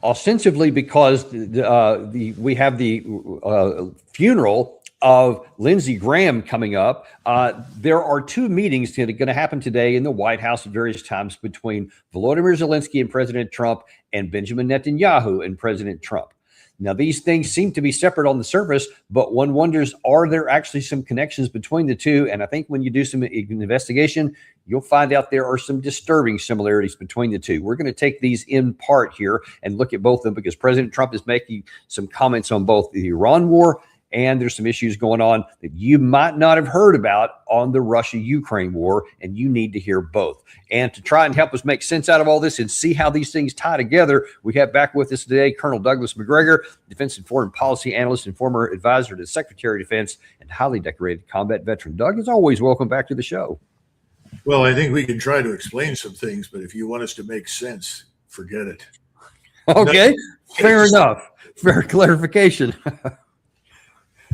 ostensibly because we have the funeral of Lindsey Graham coming up. There are two meetings that are going to happen today in the White House at various times between Volodymyr Zelensky and President Trump and Benjamin Netanyahu and President Trump. Now, these things seem to be separate on the surface, but one wonders, are there actually some connections between the two? And I think when you do some investigation, you'll find out there are some disturbing similarities between the two. We're going to take these in part here and look at both of them because President Trump is making some comments on both the Iran war and there's some issues going on that you might not have heard about on the Russia-Ukraine war, and you need to hear both. And to try and help us make sense out of all this and see how these things tie together, we have back with us today Colonel Douglas McGregor, defense and foreign policy analyst and former advisor to the Secretary of Defense and highly decorated combat veteran. Doug, as always, welcome back to the show. Well, I think we can try to explain some things, but if you want us to make sense, forget it. Okay, fair enough. Fair clarification.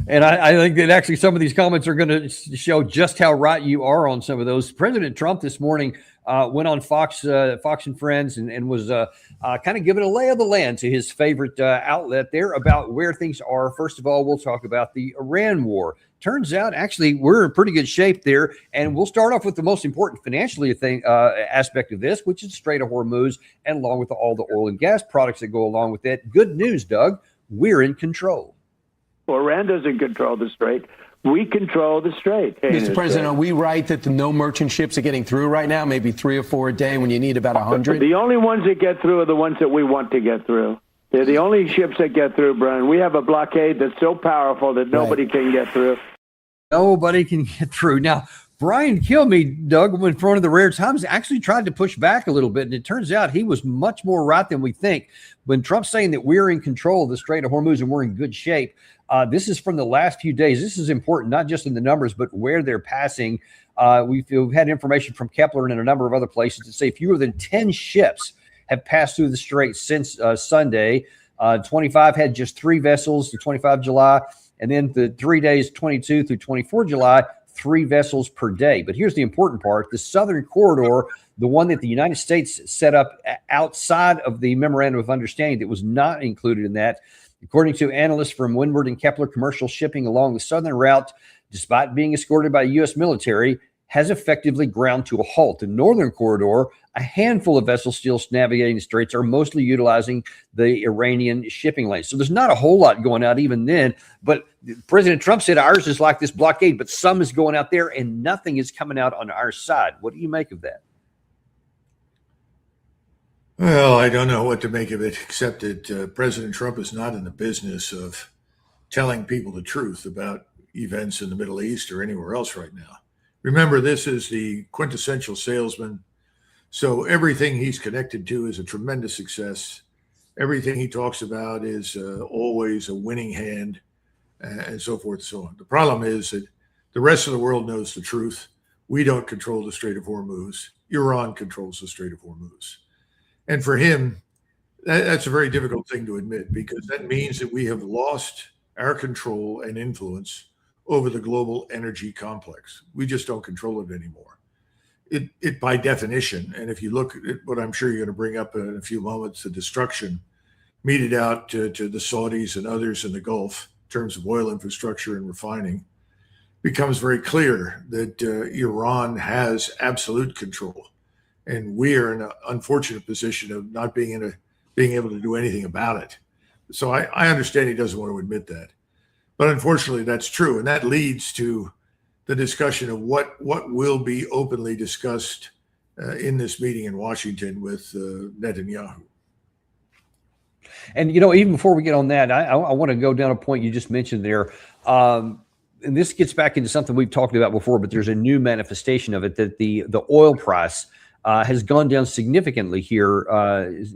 And I think that actually some of these comments are going to show just how right you are on some of those. President Trump this morning went on Fox and Friends and was kind of giving a lay of the land to his favorite outlet there about where things are. First of all, we'll talk about the Iran war. Turns out, actually, we're in pretty good shape there. And we'll start off with the most important financially aspect of this, which is Strait of Hormuz, and along with all the oil and gas products that go along with it. Good news, Doug. We're in control. Well, Iran doesn't control the strait. We control the strait. Mr. President, are we right that the no merchant ships are getting through right now, maybe 3 or 4 a day when you need about 100? The only ones that get through are the ones that we want to get through. They're the only ships that get through, Brian. We have a blockade that's so powerful that nobody can get through. Nobody can get through. Now, Brian Kilmeade, Doug, in front of the Rare Times, actually tried to push back a little bit, and it turns out he was much more right than we think. When Trump's saying that we're in control of the Strait of Hormuz and we're in good shape, this is from the last few days. This is important, not just in the numbers, but where they're passing. We've had information from Kepler and a number of other places to say fewer than 10 ships have passed through the strait since Sunday. 25 had just 3 vessels, the 25 July, and then the 3 days, 22 through 24 July, 3 vessels per day. But here's the important part. The southern corridor, the one that the United States set up outside of the memorandum of understanding that was not included in that, according to analysts from Windward and Kepler, commercial shipping along the southern route, despite being escorted by the U.S. military, has effectively ground to a halt. The northern corridor, a handful of vessels still navigating the straits, are mostly utilizing the Iranian shipping lanes. So there's not a whole lot going out even then. But President Trump said ours is like this blockade, but some is going out there and nothing is coming out on our side. What do you make of that? Well, I don't know what to make of it, except that President Trump is not in the business of telling people the truth about events in the Middle East or anywhere else right now. Remember, this is the quintessential salesman. So everything he's connected to is a tremendous success. Everything he talks about is always a winning hand, and so forth and so on. The problem is that the rest of the world knows the truth. We don't control the Strait of Hormuz. Iran controls the Strait of Hormuz. And for him, that's a very difficult thing to admit, because that means that we have lost our control and influence over the global energy complex. We just don't control it anymore. It by definition, and if you look at what I'm sure you're going to bring up in a few moments, the destruction meted out to the Saudis and others in the Gulf in terms of oil infrastructure and refining, becomes very clear that Iran has absolute control. And we are in an unfortunate position of not being able to do anything about it. So I understand he doesn't want to admit that. But unfortunately, that's true. And that leads to the discussion of what will be openly discussed in this meeting in Washington with Netanyahu. And, even before we get on that, I want to go down a point you just mentioned there. And this gets back into something we've talked about before, but there's a new manifestation of it, that the oil price has gone down significantly here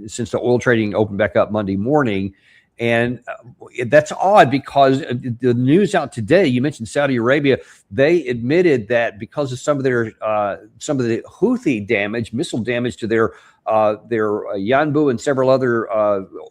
since the oil trading opened back up Monday morning. And that's odd, because the news out today, you mentioned Saudi Arabia, they admitted that because of some of the Houthi damage, missile damage to their their Yanbu and several other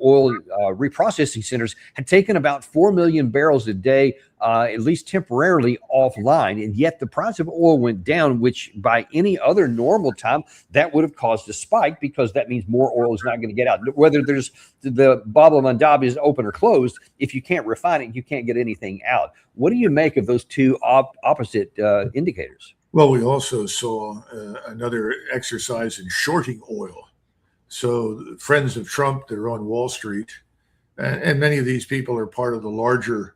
oil reprocessing centers had taken about 4 million barrels a day, at least temporarily, offline. And yet the price of oil went down, which by any other normal time, that would have caused a spike, because that means more oil is not going to get out. Whether there's the Bab el-Mandab is open or closed, if you can't refine it, you can't get anything out. What do you make of those two opposite indicators? Well, we also saw another exercise in shorting oil. So friends of Trump that are on Wall Street, and many of these people are part of the larger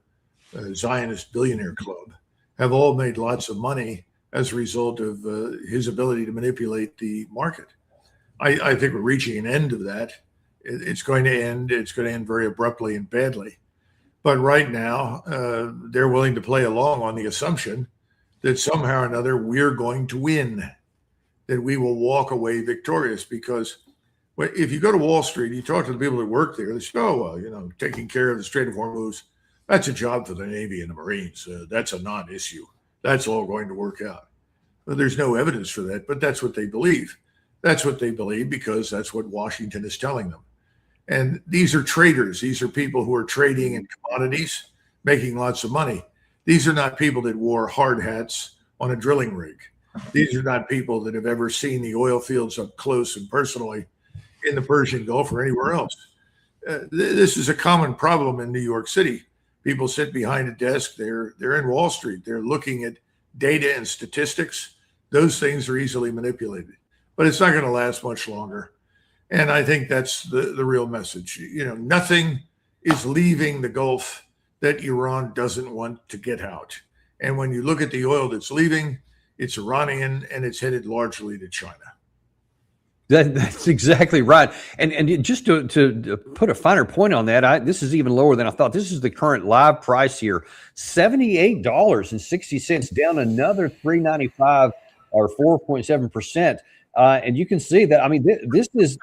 Zionist billionaire club, have all made lots of money as a result of his ability to manipulate the market. I think we're reaching an end of that. It's going to end. It's going to end very abruptly and badly. But right now, they're willing to play along on the assumption that somehow or another we're going to win, that we will walk away victorious. Because if you go to Wall Street, you talk to the people that work there, they say, oh, well, taking care of the Strait of Hormuz, that's a job for the Navy and the Marines. That's a non-issue. That's all going to work out. Well, there's no evidence for that, but that's what they believe. That's what they believe because that's what Washington is telling them. And these are traders. These are people who are trading in commodities, making lots of money. These are not people that wore hard hats on a drilling rig. These are not people that have ever seen the oil fields up close and personally in the Persian Gulf or anywhere else. This is a common problem in New York City. People sit behind a desk. They're in Wall Street. They're looking at data and statistics. Those things are easily manipulated. But it's not going to last much longer. And I think that's the real message. Nothing is leaving the Gulf that Iran doesn't want to get out. And when you look at the oil that's leaving, it's Iranian and it's headed largely to China. That's exactly right. And just to put a finer point on that, this is even lower than I thought. This is the current live price here, $78.60, down another $3.95 or 4.7%. And you can see that. I mean, this is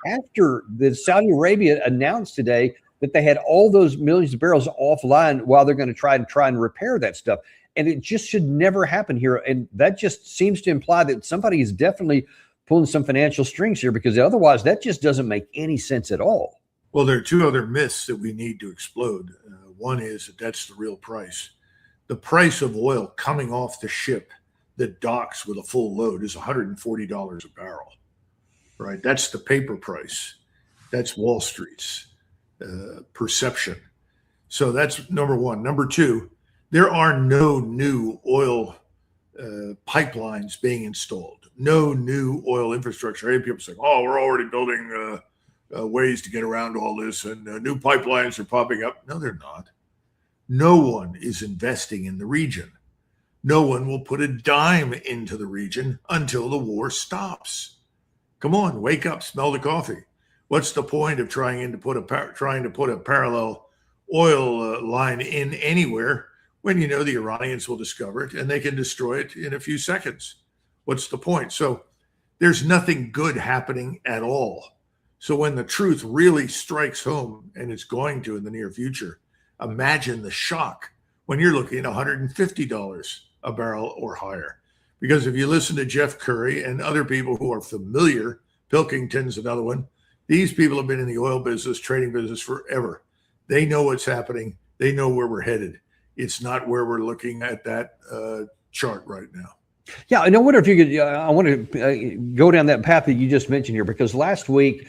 after the Saudi Arabia announced today that they had all those millions of barrels offline while they're going to try and repair that stuff. And it just should never happen here. And that just seems to imply that somebody is definitely pulling some financial strings here, because otherwise that just doesn't make any sense at all. Well, there are two other myths that we need to explode. One is that that's the real price. The price of oil coming off the ship that docks with a full load is $140 a barrel, right? That's the paper price. That's Wall Street's perception. So that's number one. Number two, there are no new oil pipelines being installed, no new oil infrastructure. I hear people saying, oh, we're already building ways to get around all this, and new pipelines are popping up. No, they're not. No one is investing in the region. No one will put a dime into the region until the war stops. Come on, wake up, smell the coffee. What's the point of trying to put a parallel oil line in anywhere when you know the Iranians will discover it and they can destroy it in a few seconds? What's the point? So there's nothing good happening at all. So when the truth really strikes home, and it's going to in the near future, imagine the shock when you're looking at $150 a barrel or higher. Because if you listen to Jeff Curry and other people who are familiar, Pilkington's another one, these people have been in the oil business, trading business forever. They know what's happening. They know where we're headed. It's not where we're looking at that chart right now. Yeah, and I wonder if you could, I want to go down that path that you just mentioned here, because last week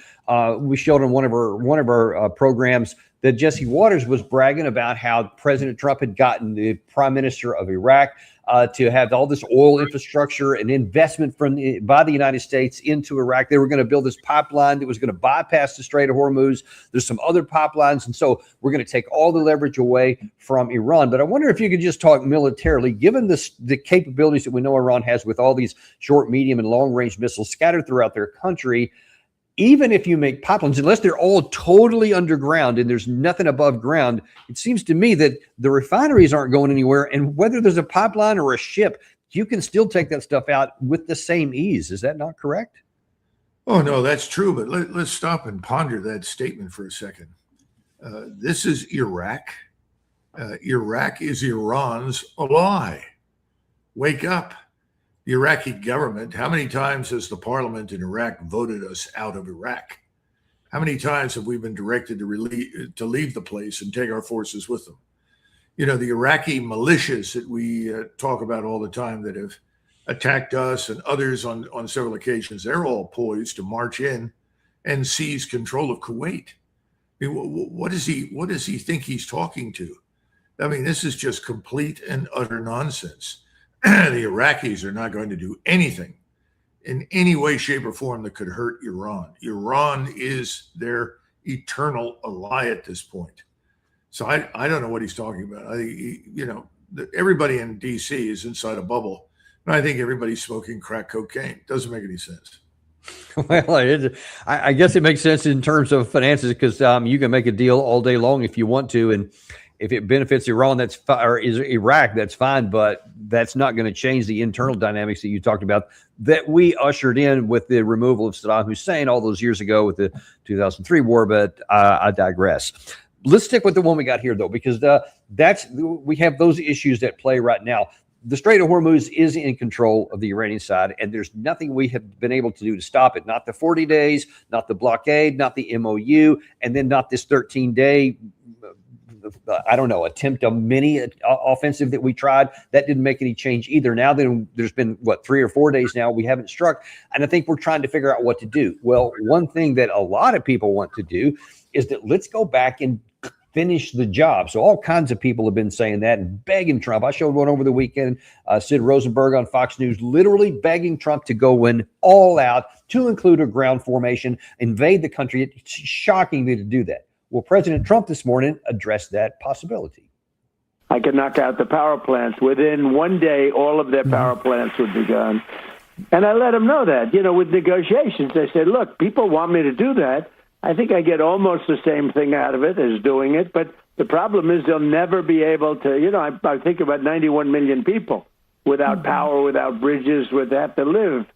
we showed on one of our programs that Jesse Waters was bragging about how President Trump had gotten the prime minister of Iraq to have all this oil infrastructure and investment by the United States into Iraq. They were going to build this pipeline that was going to bypass the Strait of Hormuz. There's some other pipelines. And so we're going to take all the leverage away from Iran. But I wonder if you could just talk militarily, given the capabilities that we know Iran has with all these short, medium, and long-range missiles scattered throughout their country. Even if you make pipelines, unless they're all totally underground and there's nothing above ground, it seems to me that the refineries aren't going anywhere. And whether there's a pipeline or a ship, you can still take that stuff out with the same ease. Is that not correct? Oh, no, that's true. But let's stop and ponder that statement for a second. This is Iraq. Iraq is Iran's ally. Wake up. The Iraqi government, how many times has the parliament in Iraq voted us out of Iraq? How many times have we been directed to leave the place and take our forces with them? You know, the Iraqi militias that we talk about all the time that have attacked us and others on several occasions, they're all poised to march in and seize control of Kuwait. I mean, what does he think he's talking to? I mean, this is just complete and utter nonsense. The Iraqis are not going to do anything in any way, shape, or form that could hurt Iran. Iran is their eternal ally at this point. So I don't know what he's talking about. Everybody in D.C. is inside a bubble. And I think everybody's smoking crack cocaine. Doesn't make any sense. Well, I guess it makes sense in terms of finances because you can make a deal all day long if you want to. And if it benefits Iran, or Iraq, that's fine. But that's not going to change the internal dynamics that you talked about that we ushered in with the removal of Saddam Hussein all those years ago with the 2003 war. But I digress. Let's stick with the one we got here, though, because we have those issues at play right now. The Strait of Hormuz is in control of the Iranian side, and there's nothing we have been able to do to stop it. Not the 40 days, not the blockade, not the MOU, and then not this 13-day, attempt a mini offensive that we tried. That didn't make any change either. Now then, there's been, 3 or 4 days now we haven't struck, and I think we're trying to figure out what to do. Well, one thing that a lot of people want to do is that let's go back and finish the job. So all kinds of people have been saying that and begging Trump. I showed one over the weekend, Sid Rosenberg on Fox News, literally begging Trump to go in all out, to include a ground formation, invade the country. It's shocking to do that. Well, President Trump this morning addressed that possibility. I could knock out the power plants. Within one day, all of their power plants would be gone. And I let them know that, with negotiations. I said, look, people want me to do that. I think I get almost the same thing out of it as doing it, but the problem is they'll never be able to, I think about 91 million people without power, without bridges, would have to live.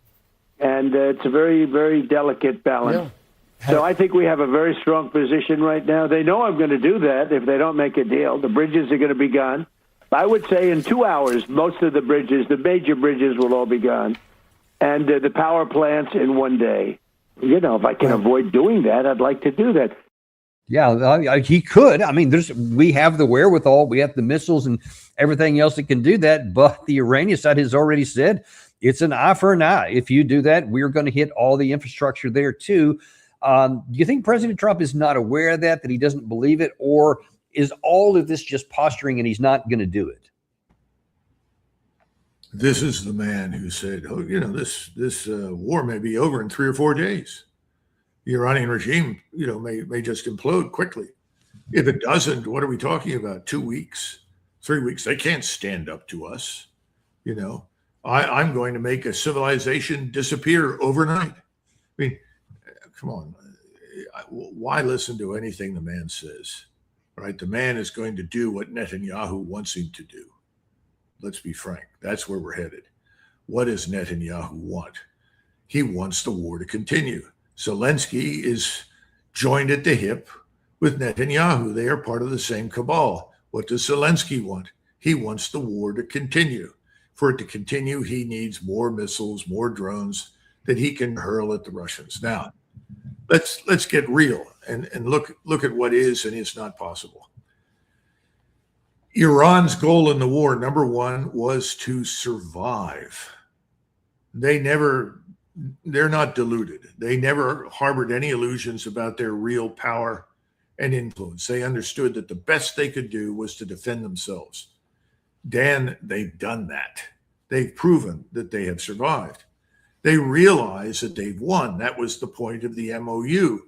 And it's a very, very delicate balance. Yeah. So I think we have a very strong position right now. They know I'm going to do that if they don't make a deal. The bridges are going to be gone. I would say in 2 hours, most of the bridges, the major bridges will all be gone. And the power plants in 1 day. If I can avoid doing that, I'd like to do that. Yeah, he could. I mean, we have the wherewithal. We have the missiles and everything else that can do that. But the Iranian side has already said it's an eye for an eye. If you do that, we're going to hit all the infrastructure there, too. Do you think President Trump is not aware of that he doesn't believe it? Or is all of this just posturing and he's not going to do it? This is the man who said, this war may be over in 3 or 4 days. The Iranian regime, may just implode quickly. If it doesn't, what are we talking about? 2 weeks, 3 weeks? They can't stand up to us. I'm going to make a civilization disappear overnight. I mean, come on. Why listen to anything the man says? Right? The man is going to do what Netanyahu wants him to do. Let's be frank. That's where we're headed. What does Netanyahu want? He wants the war to continue. Zelensky is joined at the hip with Netanyahu. They are part of the same cabal. What does Zelensky want? He wants the war to continue. For it to continue, he needs more missiles, more drones that he can hurl at the Russians. Now, let's get real and look at what is and is not possible. Iran's goal in the war, number one, was to survive. They're not deluded. They never harbored any illusions about their real power and influence. They understood that the best they could do was to defend themselves. Dan, they've done that. They've proven that they have survived. They realize that they've won. That was the point of the MOU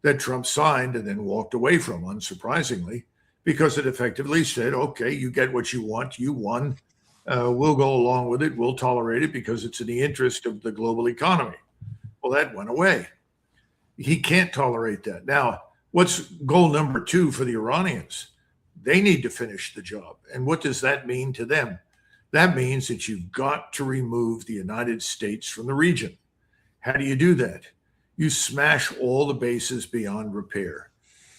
that Trump signed and then walked away from, unsurprisingly, because it effectively said, okay, you get what you want. You won. We'll go along with it. We'll tolerate it because it's in the interest of the global economy. Well, that went away. He can't tolerate that. Now, what's goal number two for the Iranians? They need to finish the job. And what does that mean to them? That means that you've got to remove the United States from the region. How do you do that? You smash all the bases beyond repair.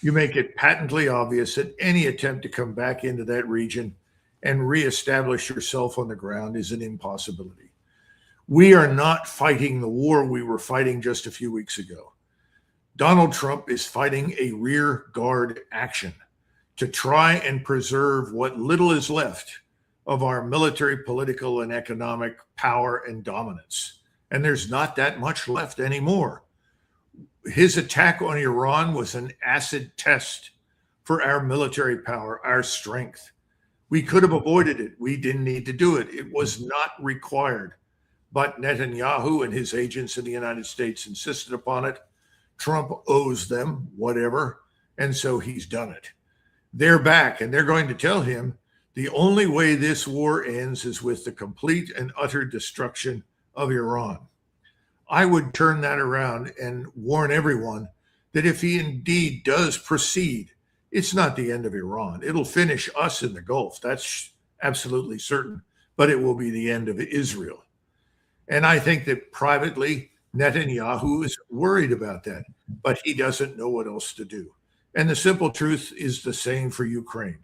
You make it patently obvious that any attempt to come back into that region and reestablish yourself on the ground is an impossibility. We are not fighting the war we were fighting just a few weeks ago. Donald Trump is fighting a rear guard action to try and preserve what little is left of our military, political, and economic power and dominance. And there's not that much left anymore. His attack on Iran was an acid test for our military power, our strength. We could have avoided it. We didn't need to do it. It was not required. But Netanyahu and his agents in the United States insisted upon it. Trump owes them whatever, and so he's done it. They're back, and they're going to tell him the only way this war ends is with the complete and utter destruction of Iran. I would turn that around and warn everyone that if he indeed does proceed, it's not the end of Iran. It'll finish us in the Gulf. That's absolutely certain, but it will be the end of Israel. And I think that privately, Netanyahu is worried about that, but he doesn't know what else to do. And the simple truth is the same for Ukraine.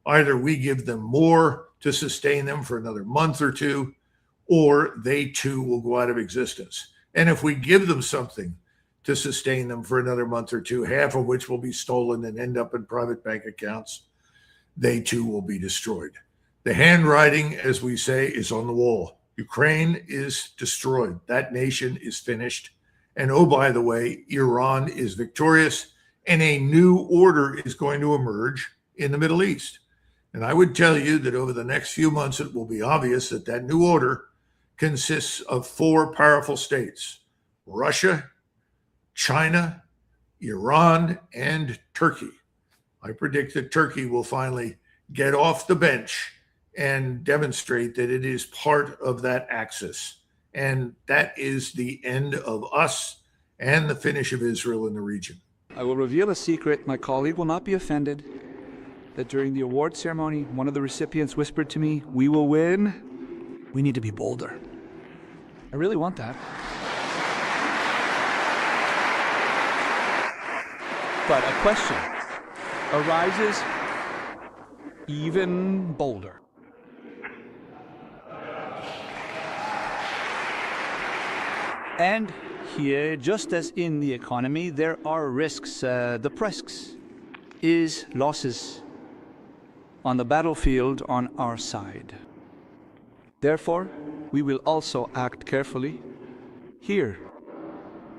Either we give them more to sustain them for another month or two, or they too will go out of existence. And if we give them something to sustain them for another month or two, half of which will be stolen and end up in private bank accounts, they too will be destroyed. The handwriting, as we say, is on the wall. Ukraine is destroyed. That nation is finished. And oh, by the way, Iran is victorious, and a new order is going to emerge in the Middle East. And I would tell you that over the next few months, it will be obvious that that new order consists of four powerful states: Russia, China, Iran, and Turkey. I predict that Turkey will finally get off the bench and demonstrate that it is part of that axis. And that is the end of us and the finish of Israel in the region. I will reveal a secret. My colleague will not be offended that during the award ceremony, one of the recipients whispered to me, "We will win. We need to be bolder." I really want that. But a question arises even bolder. And here, just as in the economy, there are risks. The risks is losses on the battlefield on our side. Therefore, we will also act carefully here,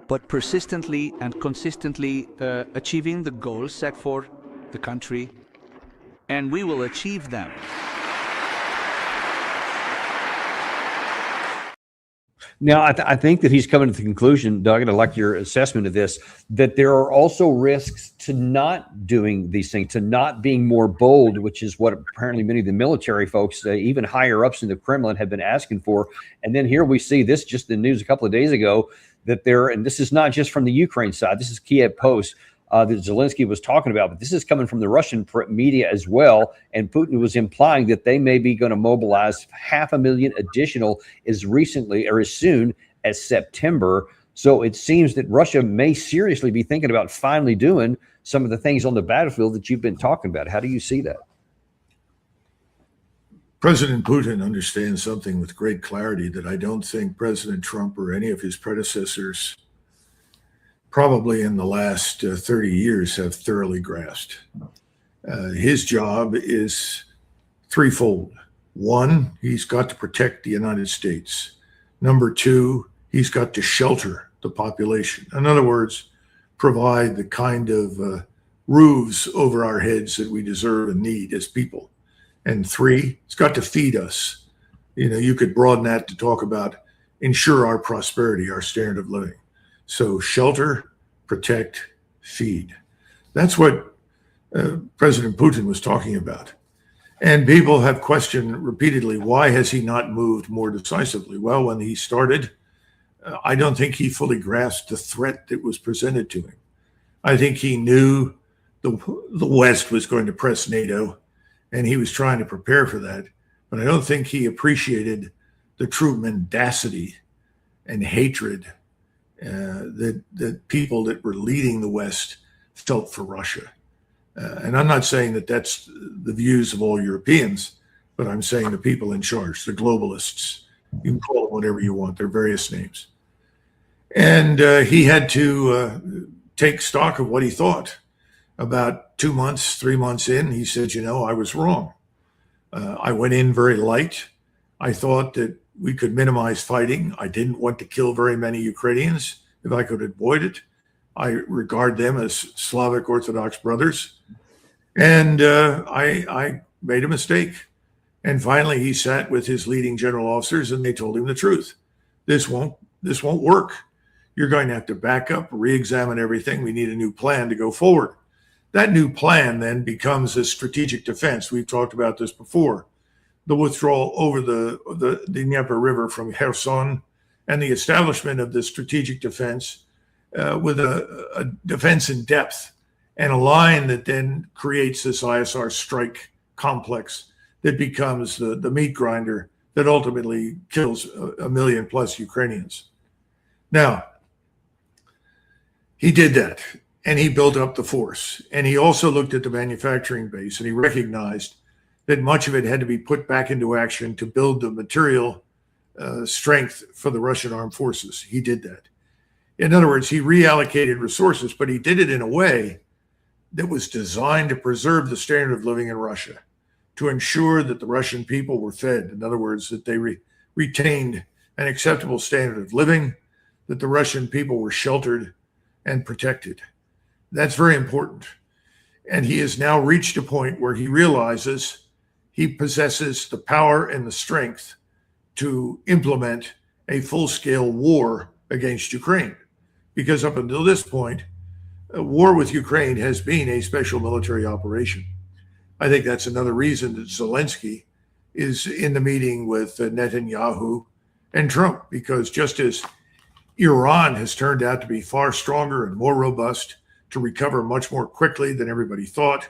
but persistently and consistently achieving the goals set for the country, and we will achieve them. Now, I think that he's coming to the conclusion, Doug, and I like your assessment of this, that there are also risks to not doing these things, to not being more bold, which is what apparently many of the military folks, even higher ups in the Kremlin, have been asking for. And then here we see this just in the news a couple of days ago, that and this is not just from the Ukraine side, this is Kiev Post, that Zelensky was talking about, but this is coming from the Russian media as well. And Putin was implying that they may be going to mobilize 500,000 additional as recently or as soon as September. So it seems that Russia may seriously be thinking about finally doing some of the things on the battlefield that you've been talking about. How do you see that? President Putin understands something with great clarity that I don't think President Trump or any of his predecessors probably in the last 30 years have thoroughly grasped. His job is threefold. One, he's got to protect the United States. Number two, he's got to shelter the population. In other words, provide the kind of roofs over our heads that we deserve and need as people. And three, he's got to feed us. You could broaden that to talk about ensure our prosperity, our standard of living. So shelter, protect, feed. That's what President Putin was talking about. And people have questioned repeatedly, why has he not moved more decisively? Well, when he started, I don't think he fully grasped the threat that was presented to him. I think he knew the West was going to press NATO, and he was trying to prepare for that. But I don't think he appreciated the true mendacity and hatred that people that were leading the West felt for Russia. And I'm not saying that that's the views of all Europeans, but I'm saying the people in charge, the globalists You can call them whatever you want. They're various names. And he had to take stock of what he thought. About 2 months, 3 months in, he said, I was wrong. I went in very light. I thought that we could minimize fighting. I didn't want to kill very many Ukrainians if I could avoid it. I regard them as Slavic Orthodox brothers. And I made a mistake. And finally, he sat with his leading general officers and they told him the truth. This won't work. You're going to have to back up, re-examine everything. We need a new plan to go forward. That new plan then becomes a strategic defense. We've talked about this before. The withdrawal over the Dnieper River from Kherson and the establishment of the strategic defense with a defense in depth and a line that then creates this ISR strike complex that becomes the meat grinder that ultimately kills a million plus Ukrainians. Now, he did that. And he built up the force. And he also looked at the manufacturing base and he recognized that much of it had to be put back into action to build the material strength for the Russian armed forces. He did that. In other words, he reallocated resources, but he did it in a way that was designed to preserve the standard of living in Russia, to ensure that the Russian people were fed. In other words, that they retained an acceptable standard of living, that the Russian people were sheltered and protected. That's very important. And he has now reached a point where he realizes he possesses the power and the strength to implement a full-scale war against Ukraine. Because up until this point, a war with Ukraine has been a special military operation. I think that's another reason that Zelensky is in the meeting with Netanyahu and Trump, because just as Iran has turned out to be far stronger and more robust, to recover much more quickly than everybody thought.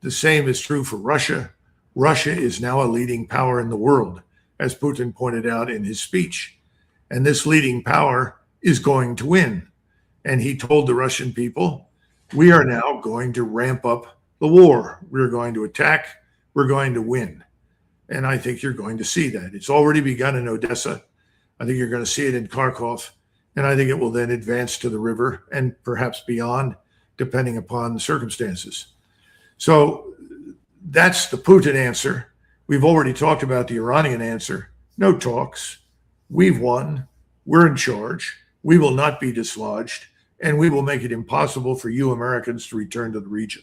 The same is true for Russia. Russia is now a leading power in the world, as Putin pointed out in his speech. And this leading power is going to win. And he told the Russian people, we are now going to ramp up the war. We're going to attack. We're going to win. And I think you're going to see that. It's already begun in Odessa. I think you're going to see it in Kharkov. And I think it will then advance to the river and perhaps beyond, depending upon the circumstances. So that's the Putin answer. We've already talked about the Iranian answer. No talks. We've won. We're in charge. We will not be dislodged. And we will make it impossible for you Americans to return to the region.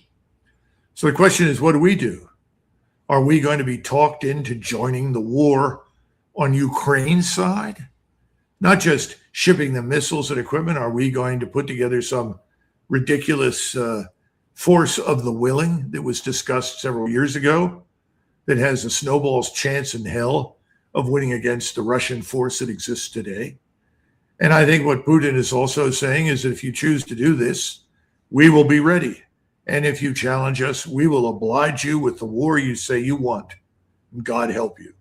So the question is, what do we do? Are we going to be talked into joining the war on Ukraine's side? Not just shipping them missiles and equipment. Are we going to put together some ridiculous force of the willing that was discussed several years ago that has a snowball's chance in hell of winning against the Russian force that exists today? And I think what Putin is also saying is that if you choose to do this, we will be ready. And if you challenge us, we will oblige you with the war you say you want. God help you.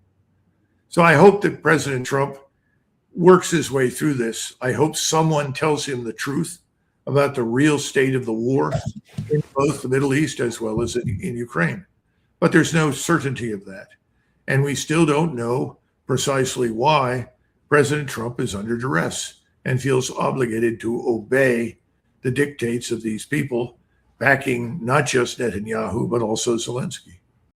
So I hope that President Trump works his way through this. I hope someone tells him the truth about the real state of the war in both the Middle East as well as in Ukraine. But there's no certainty of that. And we still don't know precisely why President Trump is under duress and feels obligated to obey the dictates of these people backing not just Netanyahu, but also Zelensky.